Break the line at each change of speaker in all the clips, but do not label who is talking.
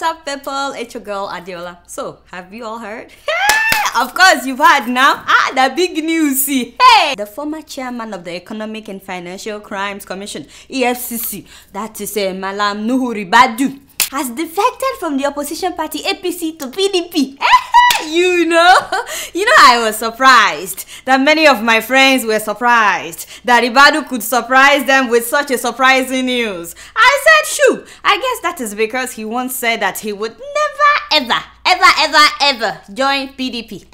up, people? It's your girl Adeola. So, have you all heard? Of course, you've heard now. The big news. See, hey, the former chairman of the Economic and Financial Crimes Commission, EFCC, that is Malam Nuhu Ribadu, has defected from the opposition party APC to PDP. You know, I was surprised that many of my friends were surprised that Ribadu could surprise them with such a surprising news. I said, shoo, I guess that is because he once said that he would never, ever join PDP.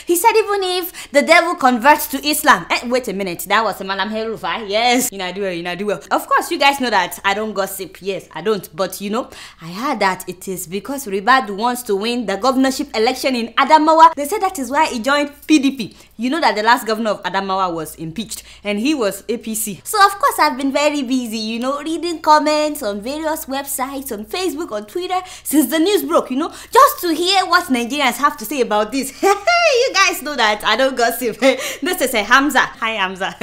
He said even if the devil converts to Islam. Wait a minute, that was a Malam Herufai. Yes, you know, I do well. Of course, you guys know that I don't gossip. Yes, I don't. But you know, I heard that it is because Ribadu wants to win the governorship election in Adamawa. They said that is why he joined PDP. You know that the last governor of Adamawa was impeached and he was APC. So of course I've been very busy, you know, reading comments on various websites, on Facebook, on Twitter, since the news broke, you know, just to hear what Nigerians have to say about this. You guys know that I don't gossip. This is a Hamza. Hi Hamza.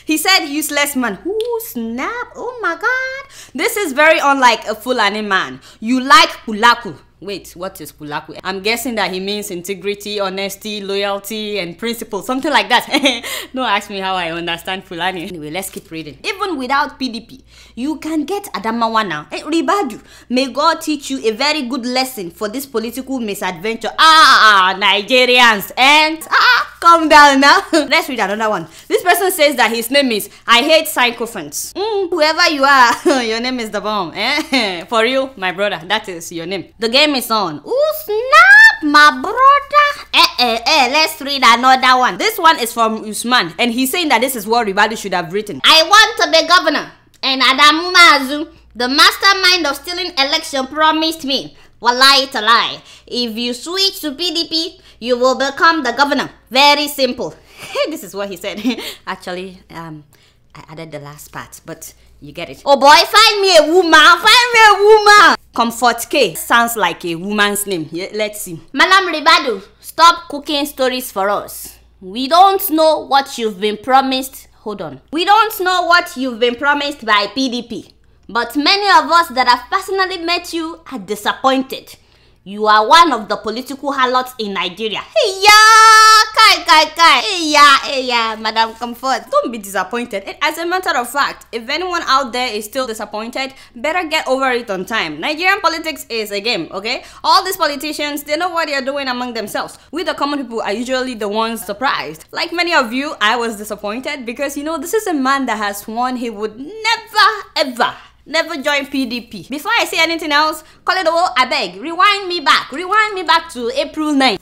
He said, useless man. Ooh, snap. Oh my God. This is very unlike a Fulani man. You like Pulaku. Wait, what is Pulaku? I'm guessing that he means integrity, honesty, loyalty, and principle. Something like that. Don't ask me how I understand Fulani. Anyway, let's keep reading. Even without PDP, you can get Adamawa now. Hey, Ribadu, may God teach you a very good lesson for this political misadventure. Nigerians. And calm down now. Let's read another one. This person says that his name is I hate sycophants. Whoever you are, your name is the bomb. For real, my brother, that is your name. The game is on. Ooh, snap, my brother. Let's read another one. This one is from Usman, and he's saying that this is what Ribadu should have written. I want to be governor, and Adamu Mazu, the mastermind of stealing election, promised me, wallahi to lie, if you switch to PDP, you will become the governor. Very simple. This is what he said. Actually, I added the last part, but you get it. Oh boy, find me a woman. Find me a woman. Comfort K sounds like a woman's name. Yeah, let's see. Malam Ribadu, stop cooking stories for us. We don't know what you've been promised. Hold on. We don't know what you've been promised by PDP. But many of us that have personally met you are disappointed. You are one of the political harlots in Nigeria. Hey kai. Hey ya, Madam Comfort. Don't be disappointed. As a matter of fact, if anyone out there is still disappointed, better get over it on time. Nigerian politics is a game, okay? All these politicians, they know what they are doing among themselves. We the common people are usually the ones surprised. Like many of you, I was disappointed because, you know, this is a man that has sworn he would never join PDP. Before I say anything else, call it all, I beg. Rewind me back to April 9th.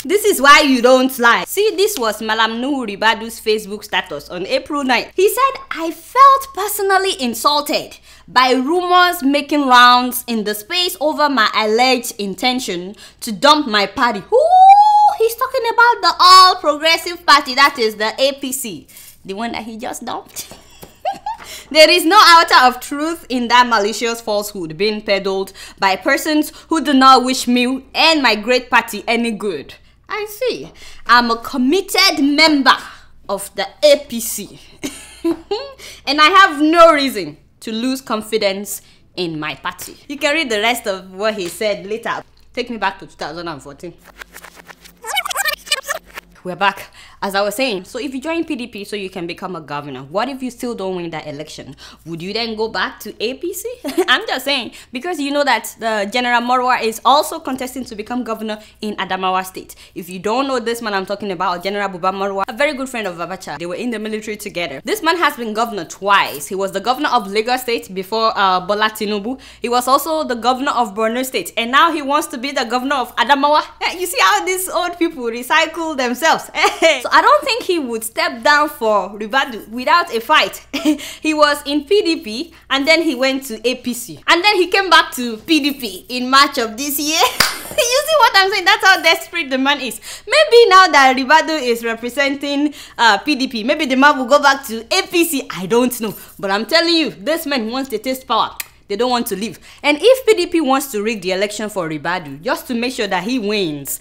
This is why you don't lie. See, this was Malam Nuhu Ribadu's Facebook status on April 9th. He said, I felt personally insulted by rumors making rounds in the space over my alleged intention to dump my party. Ooh, he's talking about the All Progressive Party, that is the APC. The one that he just dumped. There is no iota of truth in that malicious falsehood being peddled by persons who do not wish me and my great party any good. I see. I'm a committed member of the APC. And I have no reason to lose confidence in my party. You can read the rest of what he said later. Take me back to 2014. We're back. As I was saying, so if you join PDP so you can become a governor, what if you still don't win that election? Would you then go back to APC? I'm just saying, because you know that the General Marwa is also contesting to become governor in Adamawa State. If you don't know this man I'm talking about, General Buba Marwa, a very good friend of Abacha. They were in the military together. This man has been governor twice. He was the governor of Lagos State before Bola Tinubu. He was also the governor of Borno State. And now he wants to be the governor of Adamawa. You see how these old people recycle themselves. So I don't think he would step down for Ribadu without a fight. He was in PDP and then he went to APC. And then he came back to PDP in March of this year. You see what I'm saying? That's how desperate the man is. Maybe now that Ribadu is representing PDP, maybe the man will go back to APC. I don't know. But I'm telling you, this man wants to taste power. They don't want to leave. And if PDP wants to rig the election for Ribadu, just to make sure that he wins,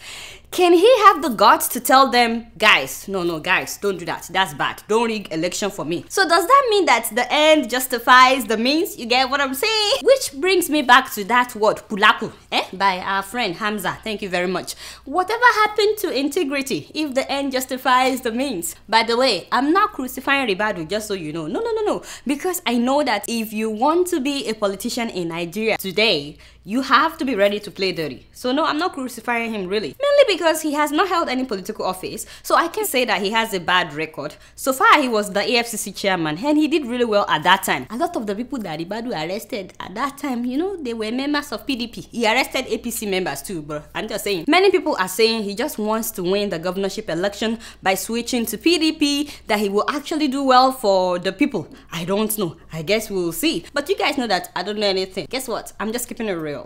Can he have the guts to tell them, guys, no, guys, don't do that. That's bad. Don't rig election for me. So does that mean that the end justifies the means? You get what I'm saying? Which brings me back to that word, pulaku, by our friend Hamza. Thank you very much. Whatever happened to integrity if the end justifies the means? By the way, I'm not crucifying Ribadu, just so you know. No. Because I know that if you want to be a politician in Nigeria today, you have to be ready to play dirty. So no, I'm not crucifying him really. Mainly because he has not held any political office. So I can say that he has a bad record. So far, he was the EFCC chairman and he did really well at that time. A lot of the people that Ribadu arrested at that time, you know, they were members of PDP. He arrested APC members too, bro. I'm just saying. Many people are saying he just wants to win the governorship election by switching to PDP, that he will actually do well for the people. I don't know. I guess we'll see. But you guys know that I don't know anything. Guess what? I'm just keeping it real.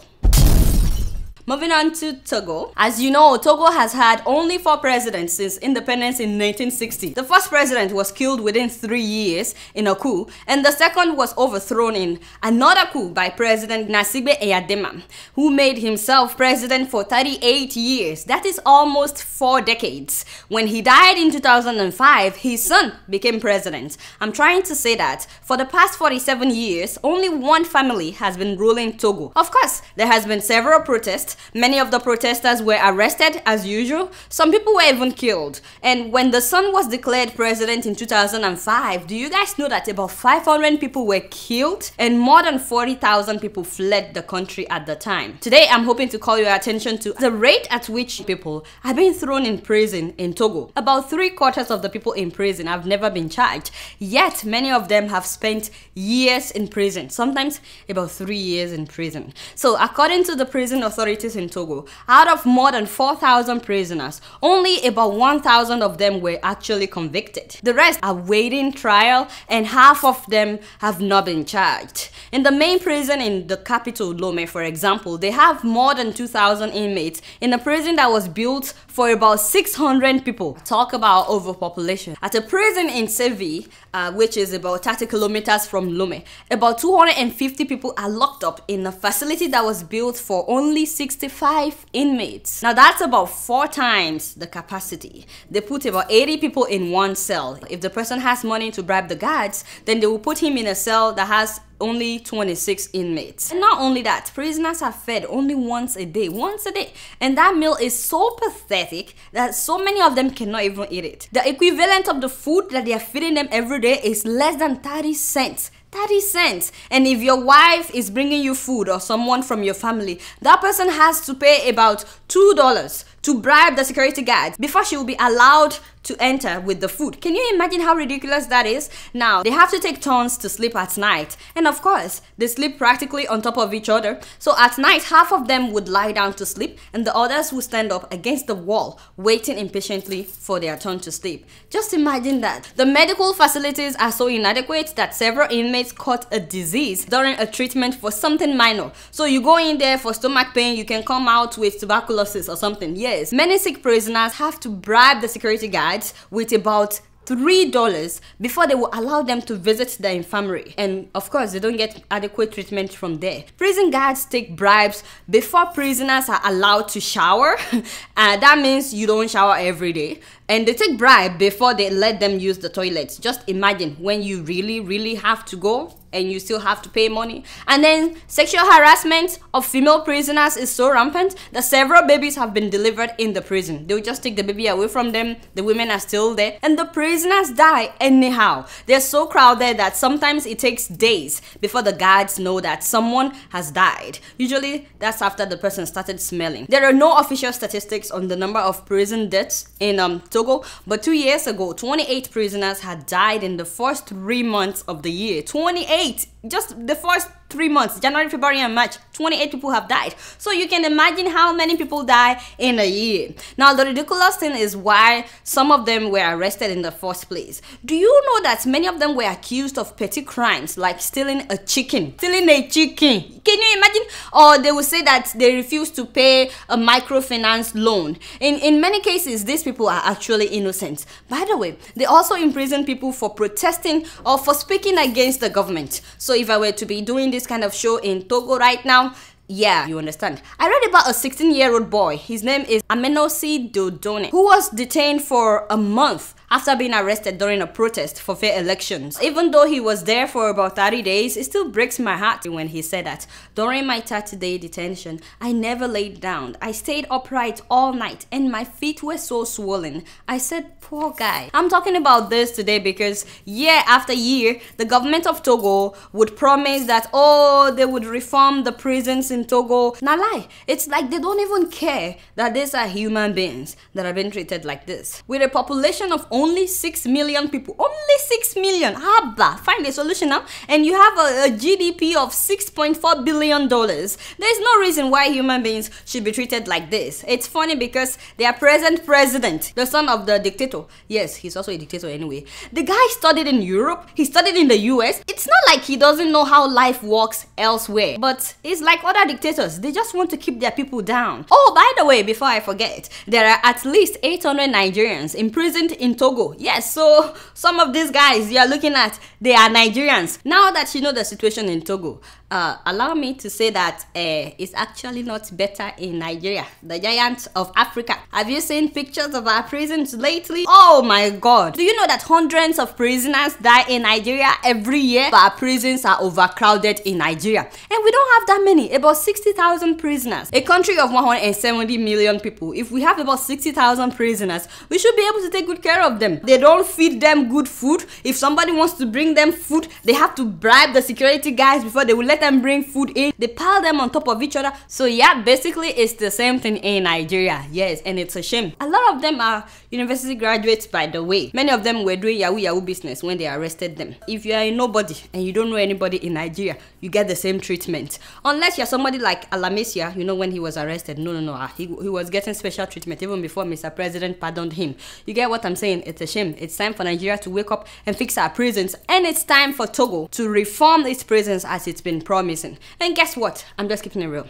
Moving on to Togo. As you know, Togo has had only 4 presidents since independence in 1960. The first president was killed within 3 years in a coup, and the second was overthrown in another coup by President Gnassingbé Eyadema, who made himself president for 38 years. That is almost 4 decades. When he died in 2005, his son became president. I'm trying to say that for the past 47 years, only one family has been ruling Togo. Of course, there has been several protests. Many of the protesters were arrested as usual. Some people were even killed. And when the son was declared president in 2005, do you guys know that about 500 people were killed and more than 40,000 people fled the country at the time? Today, I'm hoping to call your attention to the rate at which people are being thrown in prison in Togo. About 3/4 of the people in prison have never been charged, yet many of them have spent years in prison, sometimes about 3 years in prison. So according to the prison authorities in Togo, out of more than 4,000 prisoners, only about 1,000 of them were actually convicted. The rest are waiting trial and half of them have not been charged. In the main prison in the capital, Leone, for example, they have more than 2,000 inmates in a prison that was built for about 600 people. Talk about overpopulation. At a prison in Seville, which is about 30 kilometers from Leone, about 250 people are locked up in a facility that was built for only 65 inmates. Now that's about 4 times the capacity. They put about 80 people in one cell. If the person has money to bribe the guards, then they will put him in a cell that has only 26 inmates. And not only that, prisoners are fed only once a day. And that meal is so pathetic that so many of them cannot even eat it. The equivalent of the food that they are feeding them every day is less than 30 cents. 30 cents. And if your wife is bringing you food or someone from your family, that person has to pay about $2 to bribe the security guards before she will be allowed to enter with the food. Can you imagine how ridiculous that is? Now, they have to take turns to sleep at night. And of course, they sleep practically on top of each other. So at night, half of them would lie down to sleep and the others would stand up against the wall, waiting impatiently for their turn to sleep. Just imagine that. The medical facilities are so inadequate that several inmates caught a disease during a treatment for something minor. So you go in there for stomach pain, you can come out with tuberculosis or something. Yes, many sick prisoners have to bribe the security guards with about $3 before they will allow them to visit the infirmary. And of course, they don't get adequate treatment from there. Prison guards take bribes before prisoners are allowed to shower. That means you don't shower every day. And they take bribe before they let them use the toilets. Just imagine when you really have to go and you still have to pay money. And then sexual harassment of female prisoners is so rampant that several babies have been delivered in the prison. They'll just take the baby away from them. The women are still there. And the prisoners die anyhow. They're so crowded that sometimes it takes days before the guards know that someone has died. Usually, that's after the person started smelling. There are no official statistics on the number of prison deaths in Togo, but 2 years ago, 28 prisoners had died in the first 3 months of the year. 28! Just the first 3 months, January, February, and March, 28 people have died. So you can imagine how many people die in a year. Now, the ridiculous thing is why some of them were arrested in the first place. Do you know that many of them were accused of petty crimes like stealing a chicken? Stealing a chicken. Can you imagine? Or they will say that they refused to pay a microfinance loan. In many cases, these people are actually innocent. By the way, they also imprison people for protesting or for speaking against the government. So if I were to be doing this kind of show in Togo right now, Yeah, you understand. I read about a 16-year-old boy. His name is Amenosi Dodone, who was detained for a month after being arrested during a protest for fair elections. Even though he was there for about 30 days, it still breaks my heart when he said that, during my 30-day detention, I never laid down. I stayed upright all night and my feet were so swollen. I said, poor guy. I'm talking about this today because year after year, the government of Togo would promise that, oh, they would reform the prisons in Togo. Now lie, it's like they don't even care that these are human beings that are being treated like this. With a population of only 6 million people, only 6 million, find a solution now, and you have a GDP of $6.4 billion. There's no reason why human beings should be treated like this. It's funny because their present president, the son of the dictator, yes, he's also a dictator anyway, the guy studied in Europe, he studied in the US. It's not like he doesn't know how life works elsewhere, but it's like other dictators, they just want to keep their people down. Oh, by the way, before I forget, there are at least 800 Nigerians imprisoned in Togo. Yes, so some of these guys you are looking at, they are Nigerians. Now that you know the situation in Togo, allow me to say that it's actually not better in Nigeria, the giant of Africa. Have you seen pictures of our prisons lately? Oh my god. Do you know that hundreds of prisoners die in Nigeria every year? But our prisons are overcrowded in Nigeria. And we don't have that many, about 60,000 prisoners. A country of 170 million people. If we have about 60,000 prisoners, we should be able to take good care of them. They don't feed them good food. If somebody wants to bring them food, they have to bribe the security guys before they will let them bring food in. They pile them on top of each other. So yeah, basically it's the same thing in Nigeria. Yes, and it's a shame. A lot of them are university graduates, by the way. Many of them were doing yahoo business when they arrested them. If you are a nobody and you don't know anybody in Nigeria, you get the same treatment. Unless you're somebody like Alamesia, you know, when he was arrested. No, he was getting special treatment even before Mr. President pardoned him. You get what I'm saying? It's a shame. It's time for Nigeria to wake up and fix our prisons, and it's time for Togo to reform its prisons as it's been promising. And guess what? I'm just keeping it real.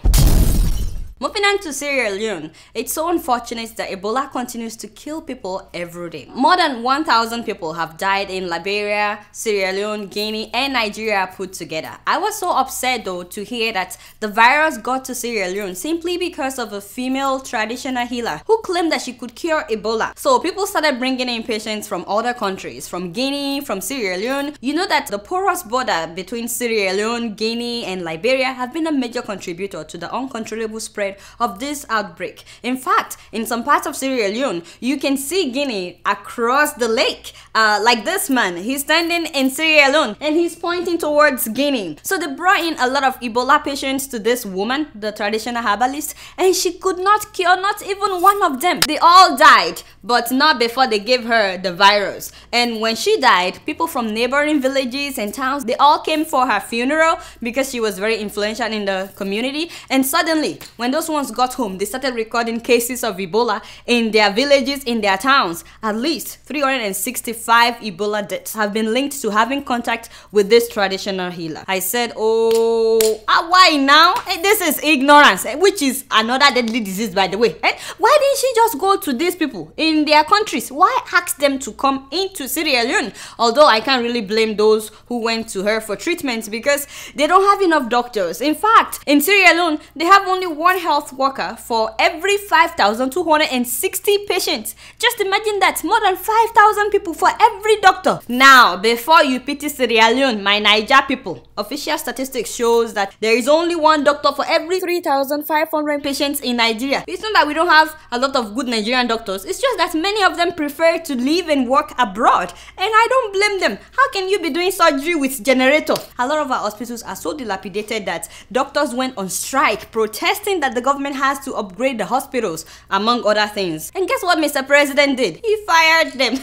Moving on to Sierra Leone, it's so unfortunate that Ebola continues to kill people every day. More than 1,000 people have died in Liberia, Sierra Leone, Guinea, and Nigeria put together. I was so upset though to hear that the virus got to Sierra Leone simply because of a female traditional healer who claimed that she could cure Ebola. So people started bringing in patients from other countries, from Guinea, from Sierra Leone. You know that the porous border between Sierra Leone, Guinea, and Liberia have been a major contributor to the uncontrollable spread of this outbreak. In fact, in some parts of Sierra Leone, you can see Guinea across the lake. Like this man, he's standing in Sierra Leone and he's pointing towards Guinea. So they brought in a lot of Ebola patients to this woman, the traditional herbalist, and she could not cure not even one of them. They all died, but not before they gave her the virus. And when she died, people from neighboring villages and towns, they all came for her funeral because she was very influential in the community. And suddenly, when those ones got home, they started recording cases of Ebola in their villages, in their towns. At least 365 Ebola deaths have been linked to having contact with this traditional healer. I said, oh, why now? This is ignorance, which is another deadly disease, by the way. Why didn't she just go to these people in their countries? Why ask them to come into Sierra Leone? Although I can't really blame those who went to her for treatment because they don't have enough doctors. In fact, in Sierra Leone, they have only one health worker for every 5,260 patients. Just imagine that, more than 5,000 people for every doctor. Now, before you pity Sierra Leone, my Niger people, official statistics shows that there is only one doctor for every 3,500 patients in Nigeria. It's not that we don't have a lot of good Nigerian doctors, it's just that many of them prefer to live and work abroad, and I don't blame them. How can you be doing surgery with generator? A lot of our hospitals are so dilapidated that doctors went on strike protesting that the government has to upgrade the hospitals, among other things. And guess what Mr. President did? He fired them.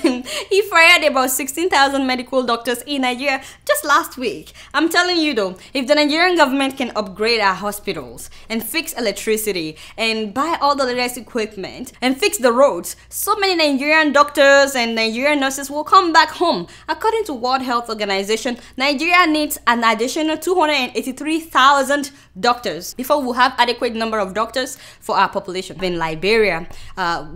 He fired about 16,000 medical doctors in Nigeria just last week. I'm telling you though, if the Nigerian government can upgrade our hospitals and fix electricity and buy all the latest equipment and fix the roads, so many Nigerian doctors and Nigerian nurses will come back home. According to World Health Organization, Nigeria needs an additional 283,000 doctors before we'll have adequate number of doctors for our population. In Liberia,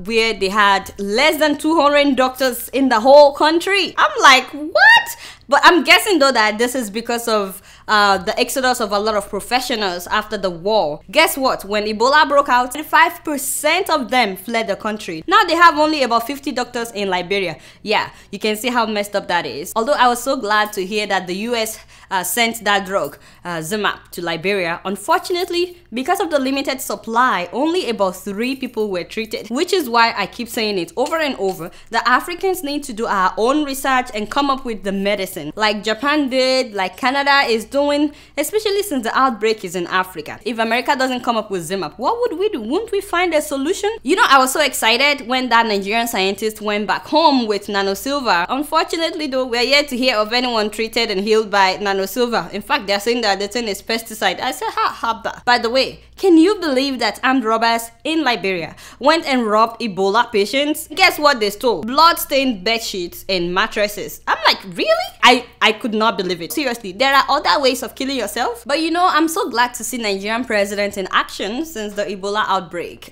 where they had less than 200 doctors in the whole country. I'm like, what? But I'm guessing though that this is because of the exodus of a lot of professionals after the war. Guess what? When Ebola broke out, 5% of them fled the country. Now they have only about 50 doctors in Liberia. Yeah, you can see how messed up that is. Although I was so glad to hear that the US sent that drug, Zimap, to Liberia. Unfortunately, because of the limited supply, only about 3 people were treated. Which is why I keep saying it over and over, that Africans need to do our own research and come up with the medicine. Like Japan did, like Canada is doing, especially since the outbreak is in Africa. If America doesn't come up with Zimap, what would we do? Wouldn't we find a solution? You know, I was so excited when that Nigerian scientist went back home with nanosilver. Unfortunately though, we're yet to hear of anyone treated and healed by nanosilver. In fact, they're saying that the thing is pesticide. I said, ha. By the way, can you believe that armed robbers in Liberia went and robbed Ebola patients? Guess what they stole? Blood-stained bed sheets and mattresses. I'm like, really? I could not believe it. Seriously, there are other ways of killing yourself. But you know, I'm so glad to see Nigerian president in action since the Ebola outbreak.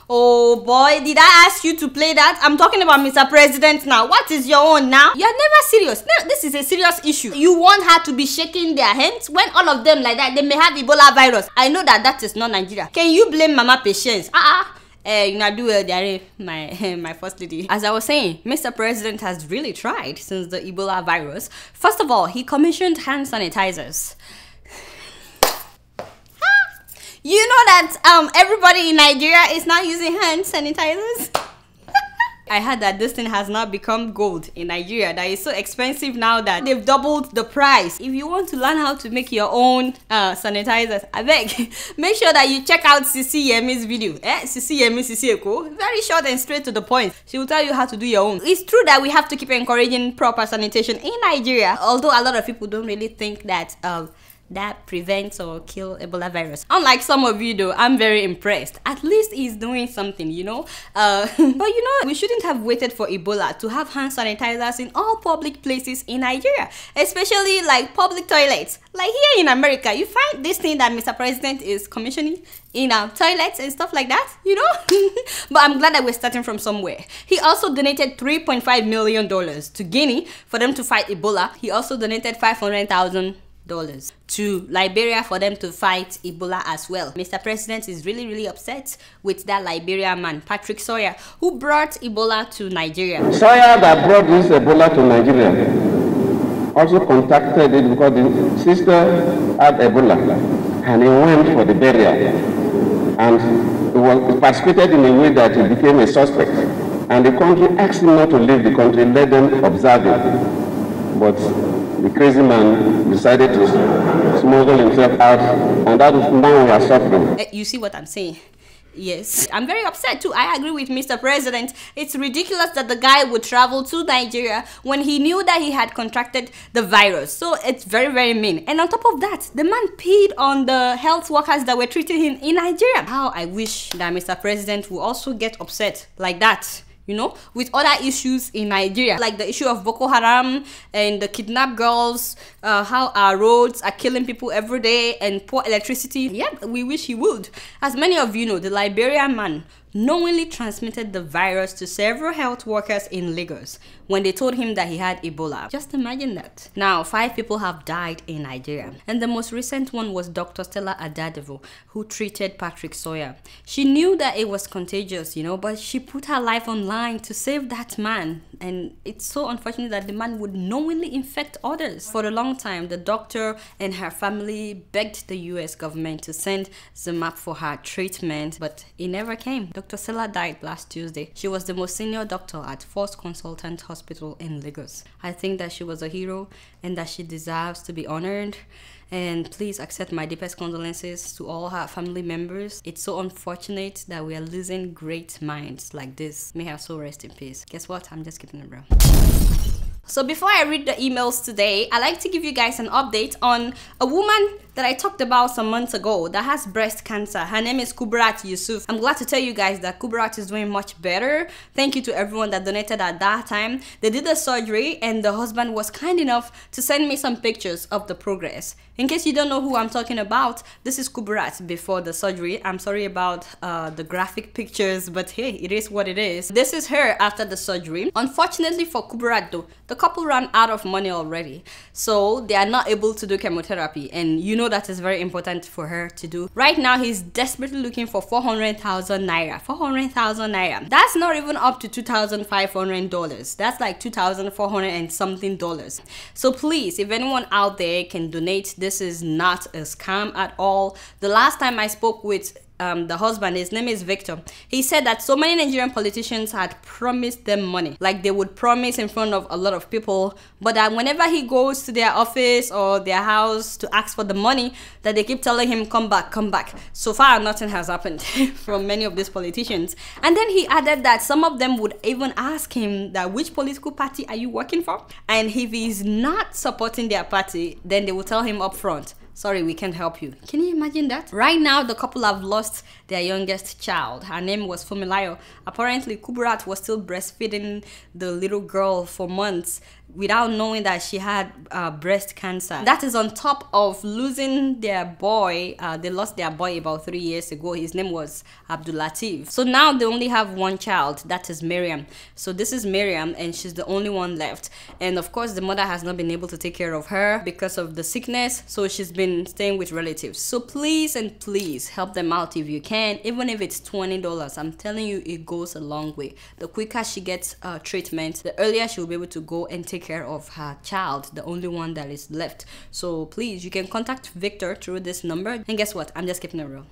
Oh boy, did I ask you to play that? I'm talking about Mr. President now. What is your own now? You're never serious. No, this is a serious issue. You want her to be shaking their hands when all of them like that, they may have Ebola virus. I know that is not Nigeria. Can you blame Mama Patience? You know, do my first lady. As I was saying, Mr. President has really tried since the Ebola virus. First of all, he commissioned hand sanitizers. You know that everybody in Nigeria is now using hand sanitizers? I heard that this thing has now become gold in Nigeria, that is so expensive now that they've doubled the price. If you want to learn how to make your own sanitizers, I beg, make sure that you check out Sisi Yemi's video. Sisi Yemi, Sisi Eko, very short and straight to the point. She will tell you how to do your own. It's true that we have to keep encouraging proper sanitation in Nigeria, although a lot of people don't really think that that prevents or kill Ebola virus. Unlike some of you though, I'm very impressed. At least he's doing something, you know. But you know, we shouldn't have waited for Ebola to have hand sanitizers in all public places in Nigeria, especially like public toilets. Like here in America, you find this thing that Mr. President is commissioning in toilets and stuff like that, you know. But I'm glad that we're starting from somewhere. He also donated $3.5 million to Guinea for them to fight Ebola. He also donated $500,000 to Liberia for them to fight Ebola as well. Mr. President is really upset with that Liberian man, Patrick Sawyer, who brought Ebola to Nigeria.
Sawyer that brought this Ebola to Nigeria also contacted it because the sister had Ebola and he went for the burial and he participated in a way that he became a suspect, and the country asked him not to leave the country, let them observe him, but the crazy man decided to smuggle himself out, and that is now we are suffering.
You see what I'm saying? Yes, I'm very upset too. I agree with Mr. President. It's ridiculous that the guy would travel to Nigeria when he knew that he had contracted the virus. So it's very mean. And on top of that, the man peed on the health workers that were treating him in Nigeria. How I wish that Mr. President would also get upset like that, you know, with other issues in Nigeria, like the issue of Boko Haram and the kidnapped girls, how our roads are killing people every day, and poor electricity. Yeah, we wish he would. As many of you know, the Liberian man knowingly transmitted the virus to several health workers in Lagos when they told him that he had Ebola. Just imagine that. Now, 5 people have died in Nigeria, and the most recent one was Dr. Stella Adadevo, who treated Patrick Sawyer. She knew that it was contagious, you know, but she put her life on line to save that man, and it's so unfortunate that the man would knowingly infect others. For a long time, the doctor and her family begged the US government to send Zimap for her treatment, but it never came. Dr. Stella died last Tuesday. She was the most senior doctor at First Consultant Hospital in Lagos. I think that she was a hero and that she deserves to be honored. And please accept my deepest condolences to all her family members. It's so unfortunate that we are losing great minds like this. May her soul rest in peace. Guess what? I'm just kidding around. So before I read the emails today, I like to give you guys an update on a woman that I talked about some months ago that has breast cancer. Her name is Kuburat Yusuf. I'm glad to tell you guys that Kuburat is doing much better. Thank you to everyone that donated at that time. They did the surgery and the husband was kind enough to send me some pictures of the progress. In case you don't know who I'm talking about, this is Kuburat before the surgery. I'm sorry about the graphic pictures, but hey, it is what it is. This is her after the surgery. Unfortunately for Kuburat though, the couple ran out of money already, so they are not able to do chemotherapy, and you know that is very important for her to do. Right now he's desperately looking for 400,000 naira. 400,000 naira. That's not even up to $2,500. That's like 2,400 and something dollars. So please, if anyone out there can donate, this is not a scam at all. The last time I spoke with the husband, his name is Victor, he said that so many Nigerian politicians had promised them money, like they would promise in front of a lot of people, but that whenever he goes to their office or their house to ask for the money, that they keep telling him, come back, come back. So far nothing has happened from many of these politicians. And then he added that some of them would even ask him that which political party are you working for, and if he's not supporting their party, then they will tell him up front, sorry, we can't help you. Can you imagine that? Right now, the couple have lost their youngest child. Her name was Fumilayo. Apparently, Kuburat was still breastfeeding the little girl for months without knowing that she had breast cancer. That is on top of losing their boy. They lost their boy about 3 years ago. His name was Abdul Latif. So now they only have one child, that is Miriam. So this is Miriam and she's the only one left. And of course the mother has not been able to take care of her because of the sickness. So she's been staying with relatives. So please and please help them out if you can, even if it's $20. I'm telling you, it goes a long way. The quicker she gets treatment, the earlier she'll be able to go and take care of her child, the only one that is left. So please, you can contact Victor through this number. And guess what? I'm just keeping it real.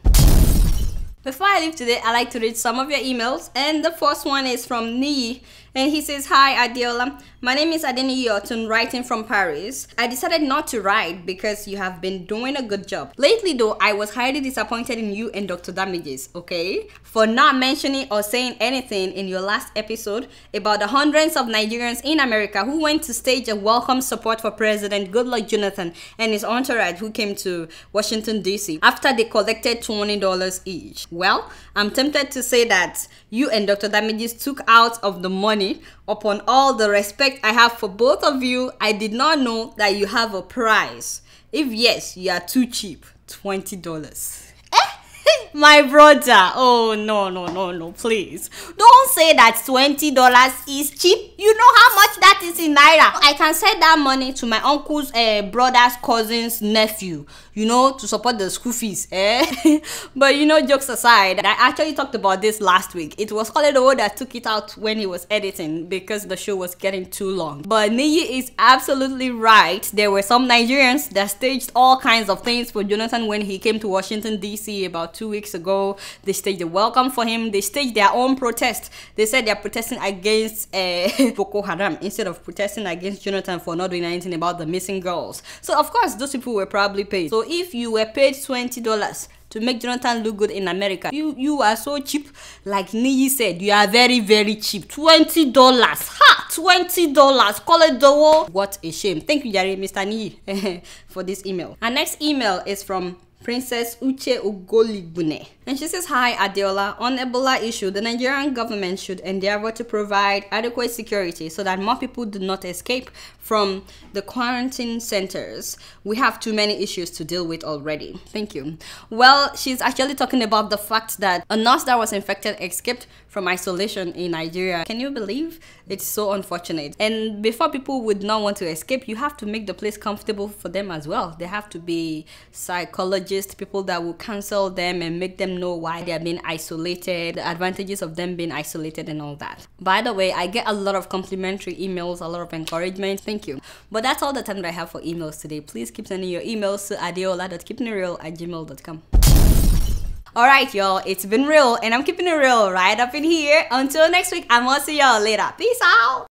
Before I leave today, I like to read some of your emails, and the first one is from Nii, and he says, hi Adeola, my name is Adeni Yotun, writing from Paris. I decided not to write because you have been doing a good job. Lately though, I was highly disappointed in you and Dr. Damages, okay, for not mentioning or saying anything in your last episode about the hundreds of Nigerians in America who went to stage a welcome support for President Goodluck Jonathan and his entourage who came to Washington DC after they collected $20 each. Well, I'm tempted to say that you and Dr. Damages took out of the money. Upon all the respect I have for both of you, I did not know that you have a price. If yes, you are too cheap. $20. My brother, oh no, please don't say that $20 is cheap. You know how much that is in naira. I can send that money to my uncle's brother's cousin's nephew, you know, to support the school fees, but you know, jokes aside, I actually talked about this last week. It was Koledo that took it out when he was editing because the show was getting too long. But Niyi is absolutely right. There were some Nigerians that staged all kinds of things for Jonathan when he came to Washington DC about 2 weeks ago. They staged a welcome for him. They staged their own protest. They said they're protesting against Boko Haram instead of protesting against Jonathan for not doing anything about the missing girls. So of course those people were probably paid. So if you were paid $20 to make Jonathan look good in America, you are so cheap. Like Niyi said, you are very, very cheap. $20. Ha! $20. Call it the war. What a shame. Thank you, Jerry, Mr. Niyi, for this email. Our next email is from Princess Uche Ugoligbune. And she says, hi Adeola, on Ebola issue, the Nigerian government should endeavor to provide adequate security so that more people do not escape from the quarantine centers. We have too many issues to deal with already. Thank you. Well, she's actually talking about the fact that a nurse that was infected escaped from isolation in Nigeria. Can you believe? It's so unfortunate. And before people would not want to escape, you have to make the place comfortable for them as well. There have to be psychologists, people that will counsel them and make them know why they are being isolated, the advantages of them being isolated and all that. By the way, I get a lot of complimentary emails, a lot of encouragement. Thank you. But that's all the time that I have for emails today. Please keep sending your emails to adeola.keepingitreal@gmail.com. Alright y'all, it's been real and I'm keeping it real right up in here. Until next week, I'm gonna see y'all later. Peace out.